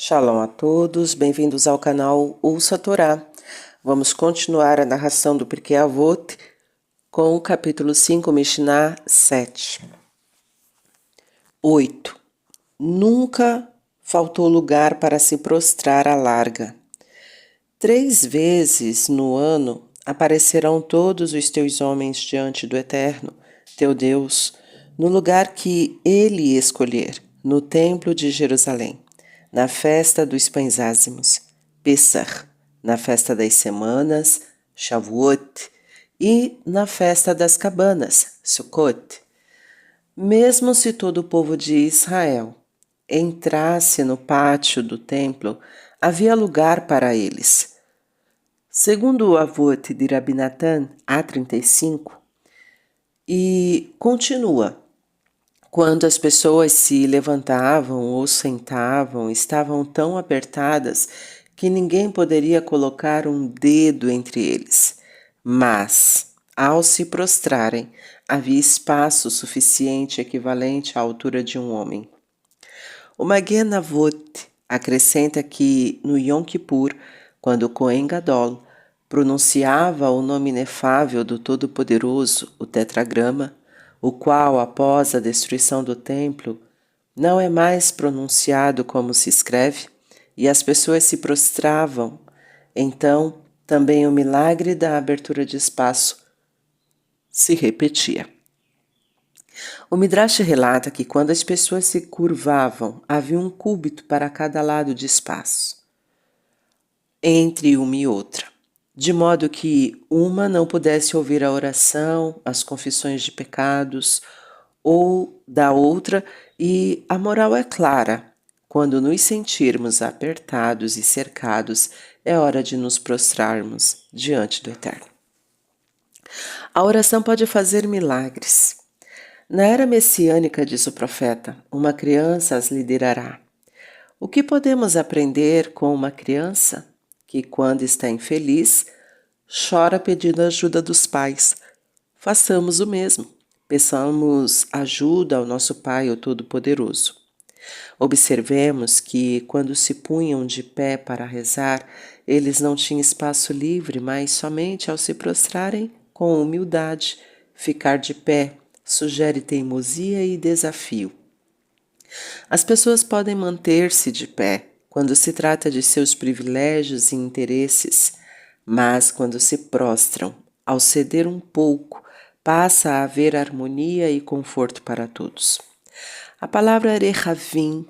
Shalom a todos, bem-vindos ao canal Ouça a Torá. Vamos continuar a narração do Pirkei Avot com o capítulo 5, Mishnah 7. 8. Nunca faltou lugar para se prostrar à larga. 3 vezes no ano aparecerão todos os teus homens diante do Eterno, teu Deus, no lugar que Ele escolher, no templo de Jerusalém, na festa dos pães ázimos, Pessach, na festa das semanas, Shavuot, e na festa das cabanas, Sukkot. Mesmo se todo o povo de Israel entrasse no pátio do templo, havia lugar para eles. Segundo o Avot de Rabi Natan, A35, e continua. Quando as pessoas se levantavam ou sentavam, estavam tão apertadas que ninguém poderia colocar um dedo entre eles. Mas, ao se prostrarem, havia espaço suficiente equivalente à altura de um homem. O Magen Avot acrescenta que no Yom Kippur, quando o Kohen Gadol pronunciava o nome inefável do Todo-Poderoso, o tetragrama, o qual, após a destruição do templo, não é mais pronunciado como se escreve, e as pessoas se prostravam, então também o milagre da abertura de espaço se repetia. O Midrash relata que quando as pessoas se curvavam, havia um cúbito para cada lado de espaço, entre uma e outra, de modo que uma não pudesse ouvir a oração, as confissões de pecados, ou da outra, e a moral é clara. Quando nos sentirmos apertados e cercados, é hora de nos prostrarmos diante do Eterno. A oração pode fazer milagres. Na era messiânica, diz o profeta, uma criança as liderará. O que podemos aprender com uma criança que, quando está infeliz, chora pedindo ajuda dos pais? Façamos o mesmo. Peçamos ajuda ao nosso Pai, o Todo-Poderoso. Observemos que, quando se punham de pé para rezar, eles não tinham espaço livre, mas somente ao se prostrarem com humildade, ficar de pé sugere teimosia e desafio. As pessoas podem manter-se de pé quando se trata de seus privilégios e interesses, mas quando se prostram, ao ceder um pouco, passa a haver harmonia e conforto para todos. A palavra rehavim,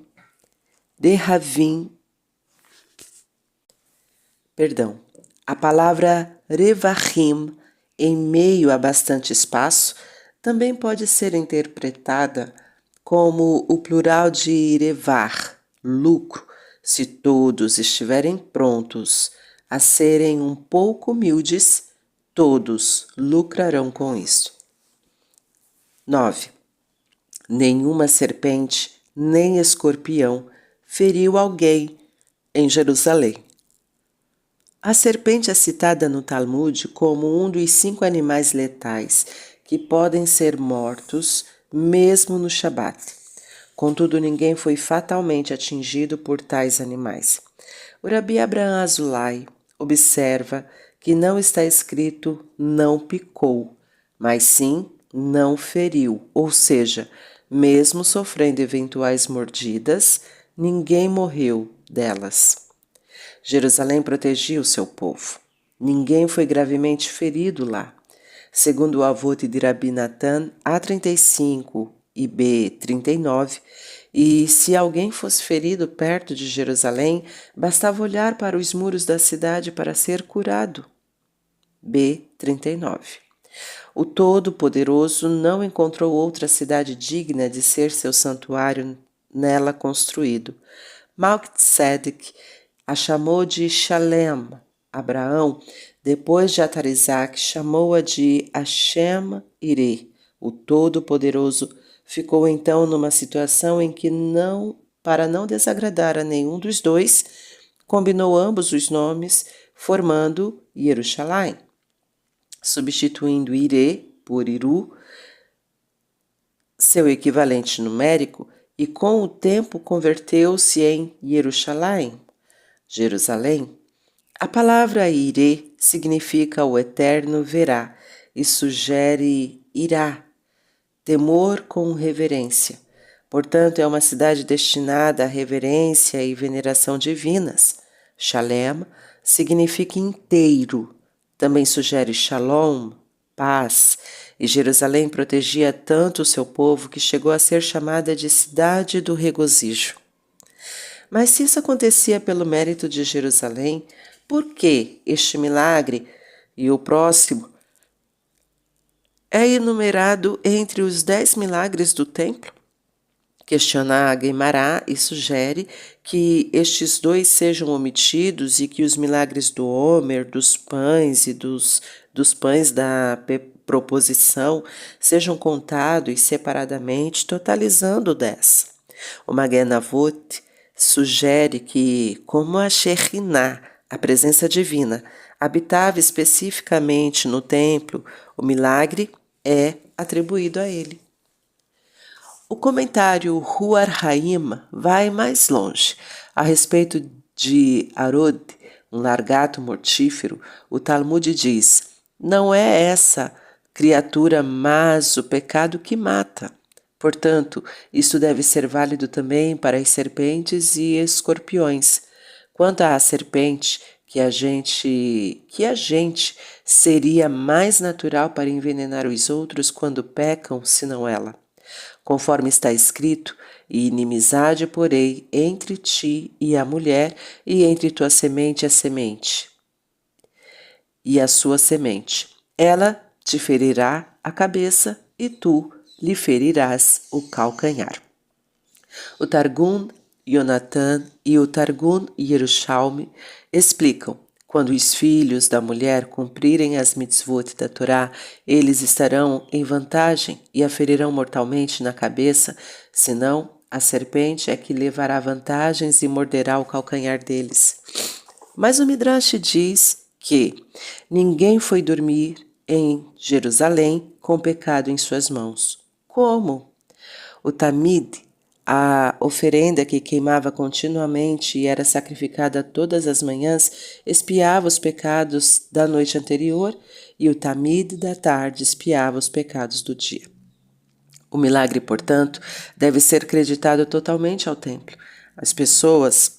a palavra revachim, em meio a bastante espaço, também pode ser interpretada como o plural de revar, lucro, se todos estiverem prontos a serem um pouco humildes, todos lucrarão com isso. 9. Nenhuma serpente, nem escorpião feriu alguém em Jerusalém. A serpente é citada no Talmud como um dos 5 animais letais que podem ser mortos mesmo no Shabat. Contudo, ninguém foi fatalmente atingido por tais animais. O Rabi Abraham Azulay observa que não está escrito não picou, mas sim não feriu, ou seja, mesmo sofrendo eventuais mordidas, ninguém morreu delas. Jerusalém protegia o seu povo. Ninguém foi gravemente ferido lá. Segundo o Avot de Rabi Natan, A35 e B39, e se alguém fosse ferido perto de Jerusalém, bastava olhar para os muros da cidade para ser curado. B39. O Todo-Poderoso não encontrou outra cidade digna de ser seu santuário nela construído. Malquitzedek a chamou de Shalem. Abraão, depois de Atarizak, chamou-a de Hashem Ireh. O Todo-Poderoso ficou então numa situação em que, para não desagradar a nenhum dos dois, combinou ambos os nomes, formando Yerushalayim, substituindo Ireh por Iru, seu equivalente numérico, e com o tempo converteu-se em Jerusalém. Jerusalém. A palavra Irê significa o eterno verá e sugere irá, temor com reverência. Portanto, é uma cidade destinada à reverência e veneração divinas. Shalem significa inteiro. Também sugere shalom, paz. E Jerusalém protegia tanto o seu povo que chegou a ser chamada de cidade do regozijo. Mas se isso acontecia pelo mérito de Jerusalém, por que este milagre e o próximo é enumerado entre os 10 milagres do templo? Questiona a Guimará e sugere que estes dois sejam omitidos e que os milagres do Homer, dos pães e dos pães da proposição sejam contados separadamente, totalizando 10. O Magen Avot sugere que, como a Shekhinah, a presença divina, habitava especificamente no templo, o milagre é atribuído a ele. O comentário Ruar Haim vai mais longe. A respeito de Arod, um largato mortífero, o Talmud diz: não é essa criatura, mas o pecado que mata. Portanto, isto deve ser válido também para as serpentes e escorpiões. Quanto à serpente, que a gente seria mais natural para envenenar os outros quando pecam, senão ela. Conforme está escrito, e inimizade porei entre ti e a mulher, e entre tua semente e a semente, e a sua semente. Ela te ferirá a cabeça, e tu lhe ferirás o calcanhar. O Targum Yonatan e o Targum Yerushalmi explicam: quando os filhos da mulher cumprirem as mitzvot da Torá, eles estarão em vantagem e a ferirão mortalmente na cabeça, senão a serpente é que levará vantagens e morderá o calcanhar deles. Mas o Midrash diz que ninguém foi dormir em Jerusalém com pecado em suas mãos. Como? O Tamid, a oferenda que queimava continuamente e era sacrificada todas as manhãs, expiava os pecados da noite anterior, e o Tamid da tarde expiava os pecados do dia. O milagre, portanto, deve ser creditado totalmente ao templo. As pessoas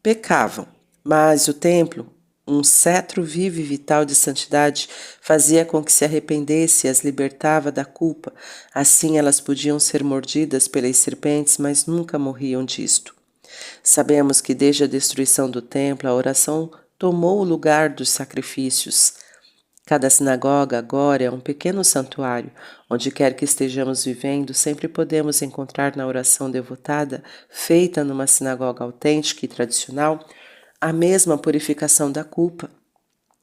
pecavam, mas o templo, um cetro vivo e vital de santidade, fazia com que se arrependesse e as libertava da culpa. Assim elas podiam ser mordidas pelas serpentes, mas nunca morriam disto. Sabemos que desde a destruição do templo, a oração tomou o lugar dos sacrifícios. Cada sinagoga agora é um pequeno santuário. Onde quer que estejamos vivendo, sempre podemos encontrar na oração devotada, feita numa sinagoga autêntica e tradicional, a mesma purificação da culpa,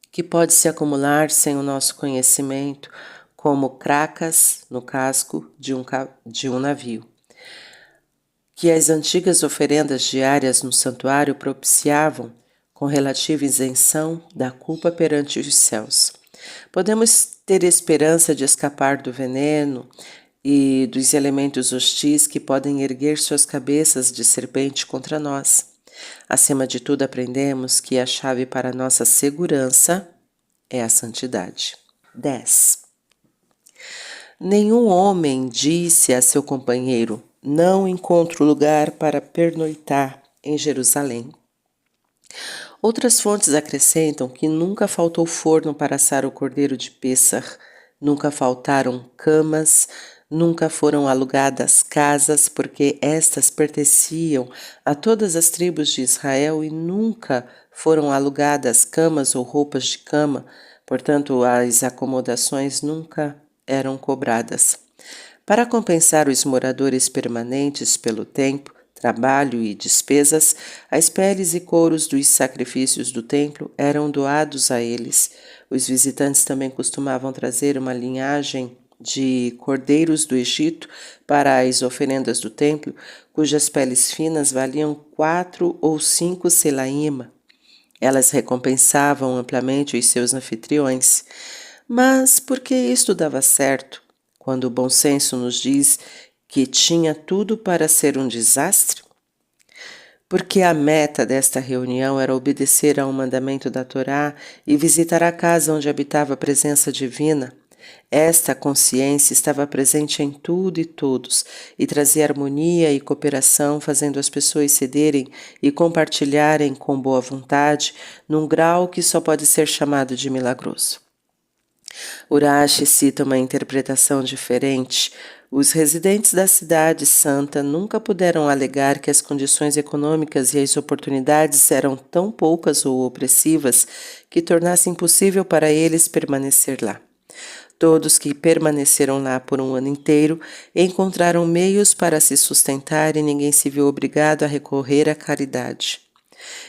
que pode se acumular sem o nosso conhecimento, como cracas no casco de um navio. Que as antigas oferendas diárias no santuário propiciavam, com relativa isenção da culpa perante os céus. Podemos ter esperança de escapar do veneno e dos elementos hostis que podem erguer suas cabeças de serpente contra nós. Acima de tudo, aprendemos que a chave para nossa segurança é a santidade. 10. Nenhum homem disse a seu companheiro: não encontro lugar para pernoitar em Jerusalém. Outras fontes acrescentam que nunca faltou forno para assar o cordeiro de Pêssar, nunca faltaram camas, nunca foram alugadas casas, porque estas pertenciam a todas as tribos de Israel e nunca foram alugadas camas ou roupas de cama, portanto as acomodações nunca eram cobradas. Para compensar os moradores permanentes pelo tempo, trabalho e despesas, as peles e couros dos sacrifícios do templo eram doados a eles. Os visitantes também costumavam trazer uma linhagem de cordeiros do Egito para as oferendas do templo, cujas peles finas valiam 4 ou 5 selaim. Elas recompensavam amplamente os seus anfitriões. Mas por que isto dava certo? Quando o bom senso nos diz que tinha tudo para ser um desastre? Porque a meta desta reunião era obedecer ao mandamento da Torá e visitar a casa onde habitava a presença divina. Esta consciência estava presente em tudo e todos e trazia harmonia e cooperação, fazendo as pessoas cederem e compartilharem com boa vontade num grau que só pode ser chamado de milagroso. Urashi cita uma interpretação diferente. Os residentes da cidade santa nunca puderam alegar que as condições econômicas e as oportunidades eram tão poucas ou opressivas que tornasse impossível para eles permanecer lá. Todos que permaneceram lá por um ano inteiro encontraram meios para se sustentar e ninguém se viu obrigado a recorrer à caridade.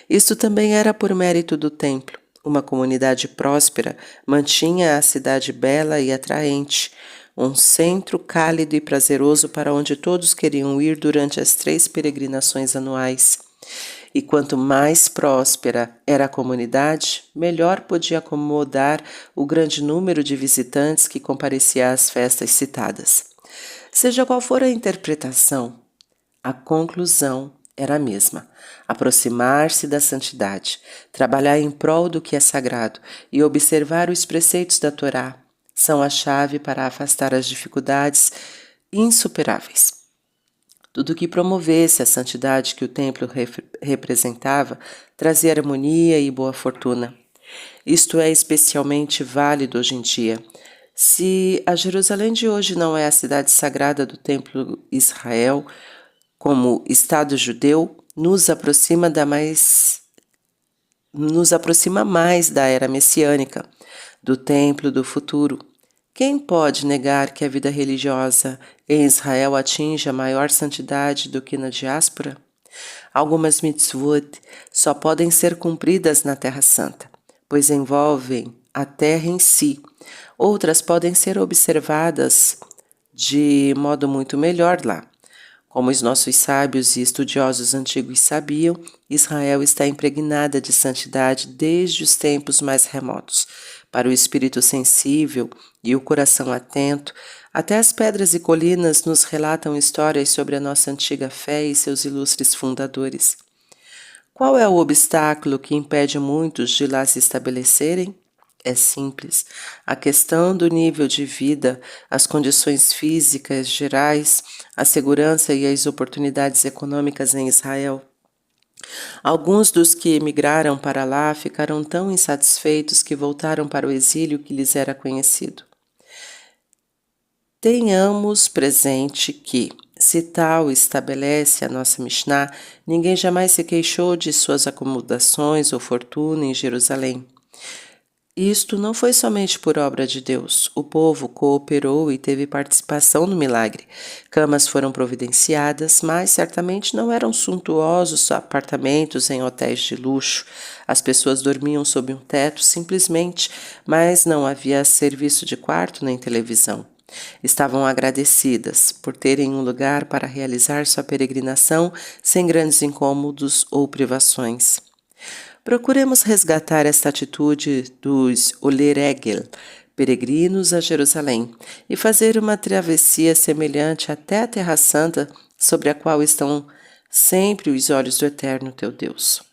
Isto também era por mérito do templo. Uma comunidade próspera mantinha a cidade bela e atraente, um centro cálido e prazeroso para onde todos queriam ir durante as 3 peregrinações anuais. E quanto mais próspera era a comunidade, melhor podia acomodar o grande número de visitantes que comparecia às festas citadas. Seja qual for a interpretação, a conclusão era a mesma: aproximar-se da santidade, trabalhar em prol do que é sagrado e observar os preceitos da Torá são a chave para afastar as dificuldades insuperáveis. Tudo que promovesse a santidade que o templo representava trazia harmonia e boa fortuna. Isto é especialmente válido hoje em dia. Se a Jerusalém de hoje não é a cidade sagrada do templo Israel, como Estado judeu, nos aproxima mais da era messiânica, do templo do futuro. Quem pode negar que a vida religiosa em Israel atinge a maior santidade do que na diáspora? Algumas mitzvot só podem ser cumpridas na Terra Santa, pois envolvem a terra em si. Outras podem ser observadas de modo muito melhor lá. Como os nossos sábios e estudiosos antigos sabiam, Israel está impregnada de santidade desde os tempos mais remotos. Para o espírito sensível e o coração atento, até as pedras e colinas nos relatam histórias sobre a nossa antiga fé e seus ilustres fundadores. Qual é o obstáculo que impede muitos de lá se estabelecerem? É simples. A questão do nível de vida, as condições físicas gerais, a segurança e as oportunidades econômicas em Israel. Alguns dos que emigraram para lá ficaram tão insatisfeitos que voltaram para o exílio que lhes era conhecido. Tenhamos presente que, se tal estabelece a nossa Mishnah, ninguém jamais se queixou de suas acomodações ou fortuna em Jerusalém. Isto não foi somente por obra de Deus. O povo cooperou e teve participação no milagre. Camas foram providenciadas, mas certamente não eram suntuosos apartamentos em hotéis de luxo. As pessoas dormiam sob um teto simplesmente, mas não havia serviço de quarto nem televisão. Estavam agradecidas por terem um lugar para realizar sua peregrinação sem grandes incômodos ou privações. Procuremos resgatar esta atitude dos Oleregel, peregrinos a Jerusalém, e fazer uma travessia semelhante até a Terra Santa, sobre a qual estão sempre os olhos do Eterno teu Deus.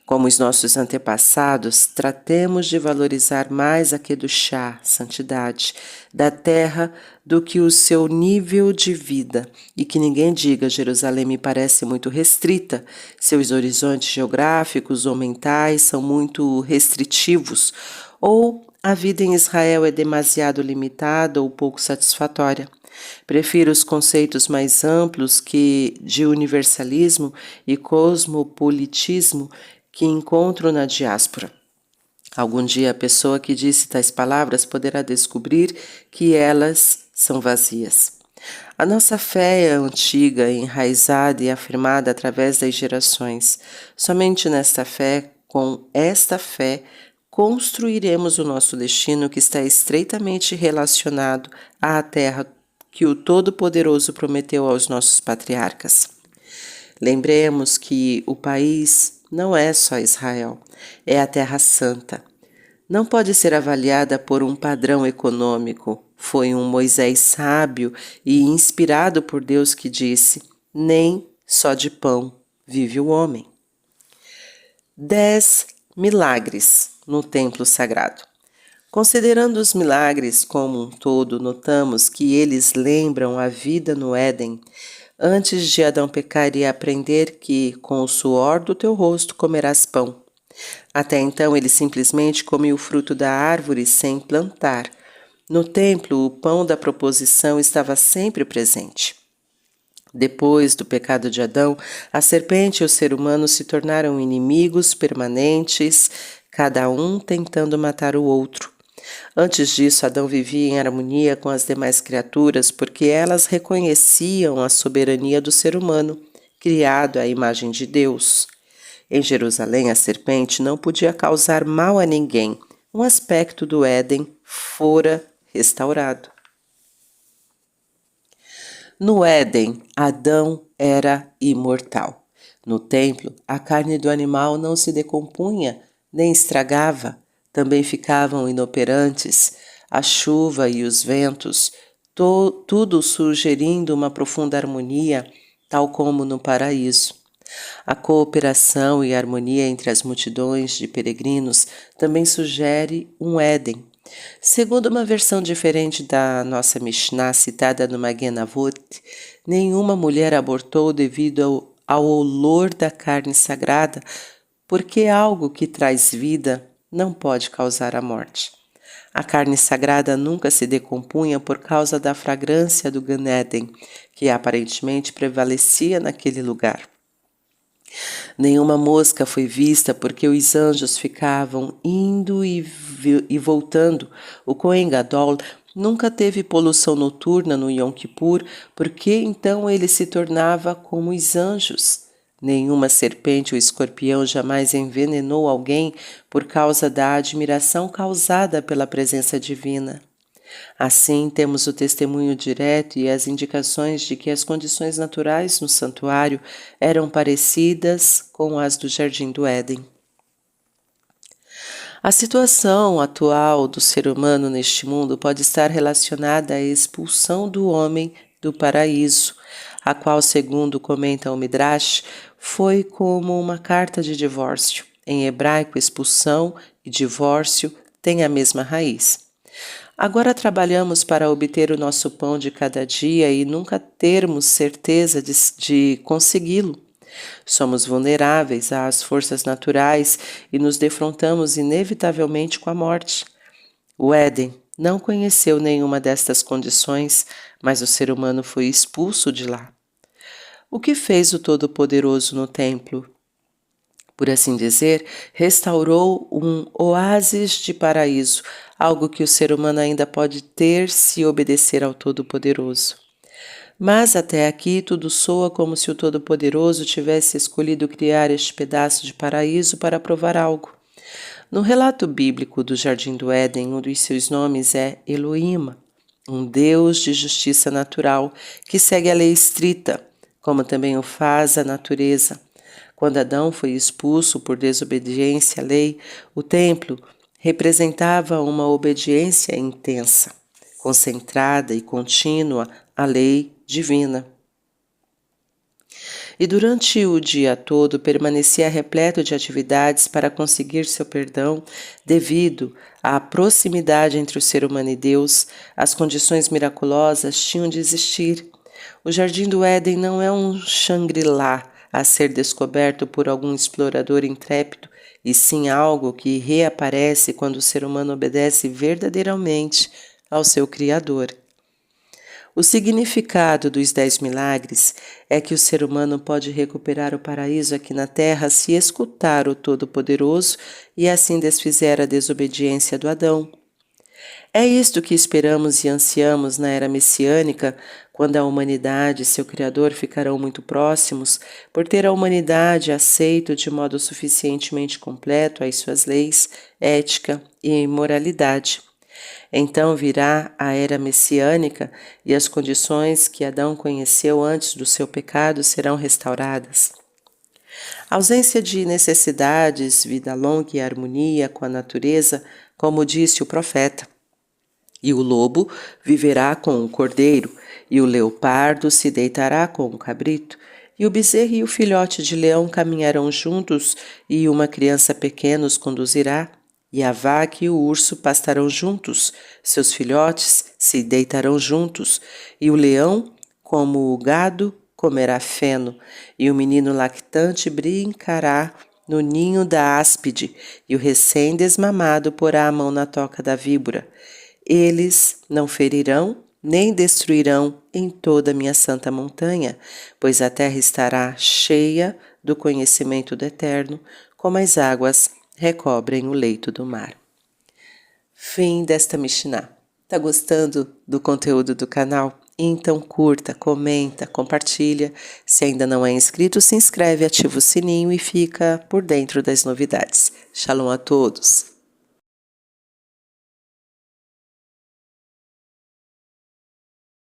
Como os nossos antepassados, tratemos de valorizar mais a Kedushá, santidade, da terra do que o seu nível de vida, e que ninguém diga Jerusalém me parece muito restrita, seus horizontes geográficos ou mentais são muito restritivos, ou a vida em Israel é demasiado limitada ou pouco satisfatória. Prefiro os conceitos mais amplos que de universalismo e cosmopolitismo que encontro na diáspora. Algum dia a pessoa que disse tais palavras poderá descobrir que elas são vazias. A nossa fé é antiga, enraizada e afirmada através das gerações. Somente nesta fé, com esta fé, construiremos o nosso destino que está estreitamente relacionado à terra que o Todo-Poderoso prometeu aos nossos patriarcas. Lembremos que o país não é só Israel, é a Terra Santa. Não pode ser avaliada por um padrão econômico foi um Moisés sábio e inspirado por Deus que disse: nem só de pão vive o homem. 10 milagres no templo sagrado. Considerando os milagres como um todo, notamos que eles lembram a vida no Éden, antes de Adão pecar e aprender que com o suor do teu rosto comerás pão. Até então ele simplesmente comia o fruto da árvore sem plantar. No templo, o pão da proposição estava sempre presente. Depois do pecado de Adão, a serpente e o ser humano se tornaram inimigos permanentes, cada um tentando matar o outro. Antes disso, Adão vivia em harmonia com as demais criaturas porque elas reconheciam a soberania do ser humano, criado à imagem de Deus. Em Jerusalém, a serpente não podia causar mal a ninguém. Um aspecto do Éden fora restaurado. No Éden, Adão era imortal. No templo, a carne do animal não se decompunha nem estragava. Também ficavam inoperantes a chuva e os ventos, tudo sugerindo uma profunda harmonia, tal como no paraíso. A cooperação e harmonia entre as multidões de peregrinos também sugere um Éden. Segundo uma versão diferente da nossa Mishnah citada no Magen Avot, nenhuma mulher abortou devido ao olor da carne sagrada, porque algo que traz vida não pode causar a morte. A carne sagrada nunca se decompunha por causa da fragrância do Gan Eden, que aparentemente prevalecia naquele lugar. Nenhuma mosca foi vista porque os anjos ficavam indo e voltando. O Kohen Gadol nunca teve poluição noturna no Yom Kippur, porque então ele se tornava como os anjos. Nenhuma serpente ou escorpião jamais envenenou alguém por causa da admiração causada pela presença divina. Assim, temos o testemunho direto e as indicações de que as condições naturais no santuário eram parecidas com as do Jardim do Éden. A situação atual do ser humano neste mundo pode estar relacionada à expulsão do homem do paraíso, a qual, segundo comenta o Midrash, foi como uma carta de divórcio. Em hebraico, expulsão e divórcio têm a mesma raiz. Agora trabalhamos para obter o nosso pão de cada dia e nunca termos certeza de consegui-lo. Somos vulneráveis às forças naturais e nos defrontamos inevitavelmente com a morte. O Éden não conheceu nenhuma destas condições, mas o ser humano foi expulso de lá. O que fez o Todo-Poderoso no templo? Por assim dizer, restaurou um oásis de paraíso, algo que o ser humano ainda pode ter se obedecer ao Todo-Poderoso. Mas até aqui tudo soa como se o Todo-Poderoso tivesse escolhido criar este pedaço de paraíso para provar algo. No relato bíblico do Jardim do Éden, um dos seus nomes é Elohim, um Deus de justiça natural que segue a lei estrita, como também o faz a natureza. Quando Adão foi expulso por desobediência à lei, o templo representava uma obediência intensa, concentrada e contínua à lei divina. E durante o dia todo permanecia repleto de atividades para conseguir seu perdão, devido à proximidade entre o ser humano e Deus, as condições miraculosas tinham de existir. O Jardim do Éden não é um Shangri-La a ser descoberto por algum explorador intrépido, e sim algo que reaparece quando o ser humano obedece verdadeiramente ao seu Criador. O significado dos 10 milagres é que o ser humano pode recuperar o paraíso aqui na terra se escutar o Todo-Poderoso e assim desfizer a desobediência do Adão. É isto que esperamos e ansiamos na era messiânica, quando a humanidade e seu Criador ficarão muito próximos, por ter a humanidade aceito de modo suficientemente completo as suas leis, ética e moralidade. Então virá a era messiânica e as condições que Adão conheceu antes do seu pecado serão restauradas. A ausência de necessidades, vida longa e harmonia com a natureza, como disse o profeta. E o lobo viverá com o cordeiro, e o leopardo se deitará com o cabrito, e o bezerro e o filhote de leão caminharão juntos, e uma criança pequena os conduzirá. E a vaca e o urso pastarão juntos, seus filhotes se deitarão juntos, e o leão, como o gado, comerá feno, e o menino lactante brincará no ninho da áspide, e o recém-desmamado porá a mão na toca da víbora. Eles não ferirão, nem destruirão em toda a minha santa montanha, pois a terra estará cheia do conhecimento do Eterno, como as águas recobrem o leito do mar. Fim desta Mishnah. Tá gostando do conteúdo do canal? Então curta, comenta, compartilha. Se ainda não é inscrito, se inscreve, ativa o sininho e fica por dentro das novidades. Shalom a todos!